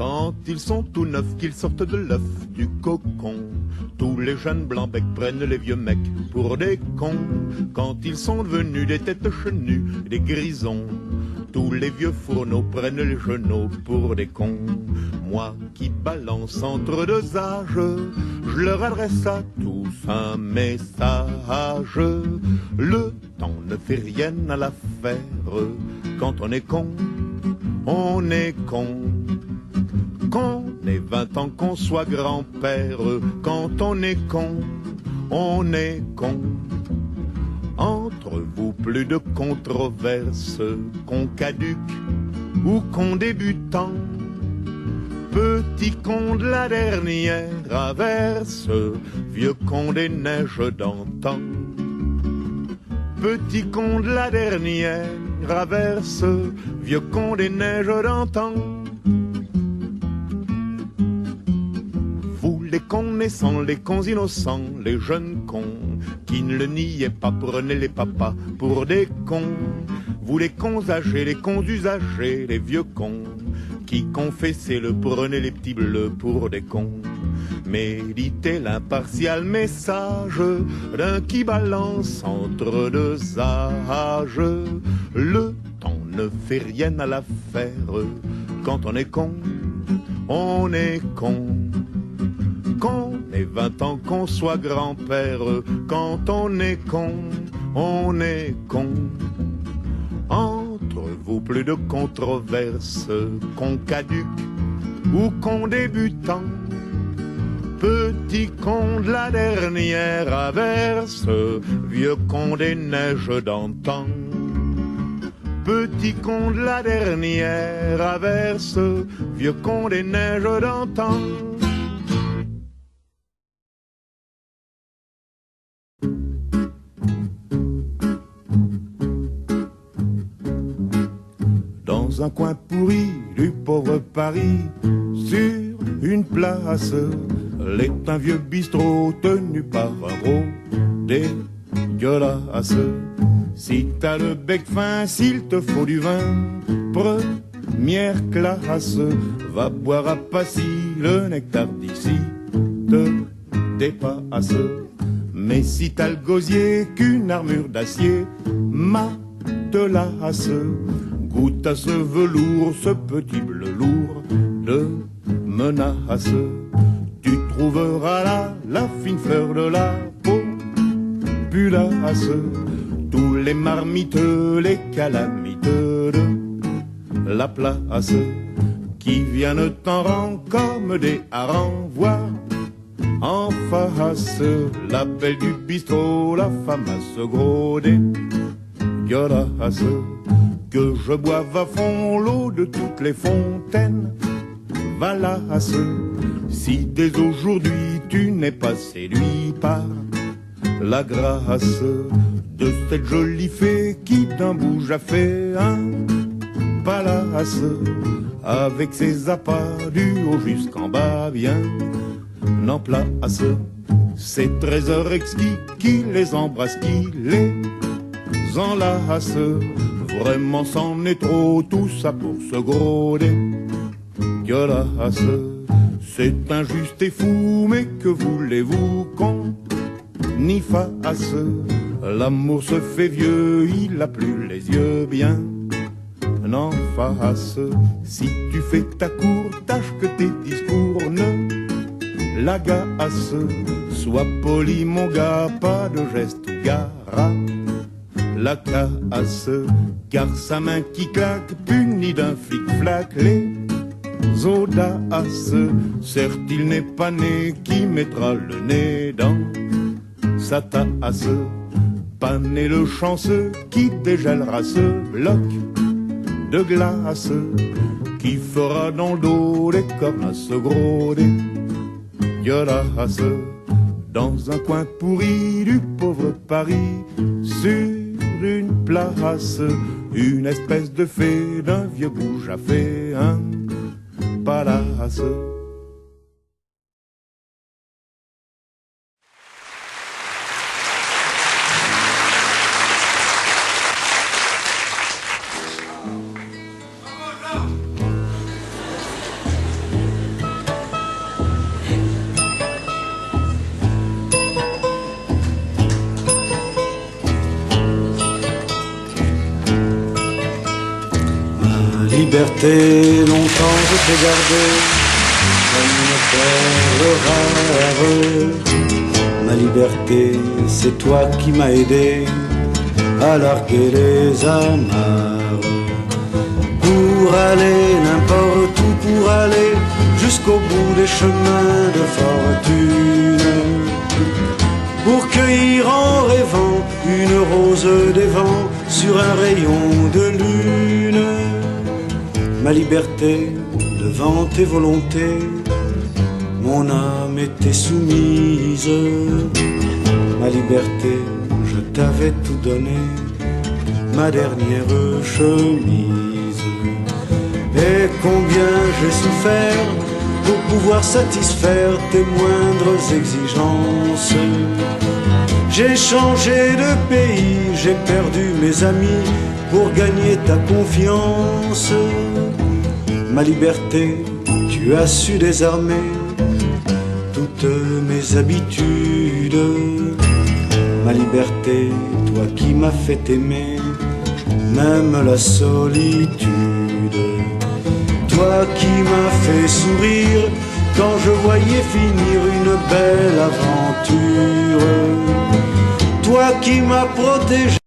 Quand ils sont tout neufs, qu'ils sortent de l'œuf du cocon, tous les jeunes blancs-becs prennent les vieux mecs pour des cons. Quand ils sont devenus des têtes chenues, des grisons, tous les vieux fourneaux prennent les genoux pour des cons. Moi qui balance entre deux âges, je leur adresse à tous un message. Le temps ne fait rien à l'affaire. Quand on est con, on est con. Qu'on ait 20 ans, qu'on soit grand-père, quand on est con, on est con. Entre vous, plus de controverses, qu'on caduque ou qu'on débutant. Petit con de la dernière averse, vieux con des neiges d'antan. Petit con de la dernière averse, vieux con des neiges d'antan. Les cons naissants, les cons innocents, les jeunes cons qui ne le niaient pas, prenez les papas pour des cons. Vous les cons âgés, les cons usagés, les vieux cons qui confessaient le prenez les petits bleus pour des cons. Méditez l'impartial message d'un qui balance entre deux âges. Le temps ne fait rien à l'affaire. Quand on est con, on est con. Qu'on ait 20 ans, qu'on soit grand-père, quand on est con, on est con. Entre vous, plus de controverses, qu'on caduque ou qu'on débutant. Petit con de la dernière averse, vieux con des neiges d'antan. Petit con de la dernière averse, vieux con des neiges d'antan. Dans un coin pourri du pauvre Paris, sur une place, l'est un vieux bistrot tenu par un gros dégueulasse. Si t'as le bec fin, s'il te faut du vin, première classe, va boire à Passy, le nectar d'ici te dépasse. Mais si t'as le gosier qu'une armure d'acier matelasse, goûte à ce velours, ce petit bleu lourd de menace. Tu trouveras là la fine fleur de la populace, tous les marmiteux, les calamiteux de la place, qui viennent en rang comme des harengs, voir en face la belle du bistrot, la femme à ce gros dégueulasse. Que je boive à fond l'eau de toutes les fontaines, valasse. Si dès aujourd'hui tu n'es pas séduit par la grâce de cette jolie fée qui d'un bout a fait un palace, avec ses appâts du haut jusqu'en bas bien en place. Ces trésors exquis qui les embrassent, qui les enlace. Vraiment c'en est trop, tout ça pour ce gros dégueulasse. C'est injuste et fou, mais que voulez-vous qu'on y fasse? L'amour se fait vieux, il a plus les yeux bien en face. Si tu fais ta cour, tâche que tes discours ne l'agacent. Sois poli mon gars, pas de geste gara la casse, car sa main qui claque punit d'un flic-flac les audaces. Certes il n'est pas né qui mettra le nez dans sa tasse, pas né le chanceux qui dégèlera ce bloc de glace, qui fera dans le dos des cornes à ce gros dégueulasse. Dans un coin pourri du pauvre Paris, sur une place, une espèce de fée d'un vieux bouge a fait un palace. liberté, longtemps je t'ai gardée comme une perle rare. Ma liberté, c'est toi qui m'as aidé à larguer les amarres. Pour aller n'importe où, pour aller jusqu'au bout des chemins de fortune, pour cueillir en rêvant une rose des vents sur un rayon de lune. Ma liberté, devant tes volontés, mon âme était soumise. Ma liberté, je t'avais tout donné, ma dernière chemise. Et combien j'ai souffert pour pouvoir satisfaire tes moindres exigences. J'ai changé de pays, j'ai perdu mes amis pour gagner ta confiance. Ma liberté, tu as su désarmer toutes mes habitudes. Ma liberté, toi qui m'as fait aimer même la solitude. Toi qui m'as fait sourire quand je voyais finir une belle aventure. Toi qui m'as protégé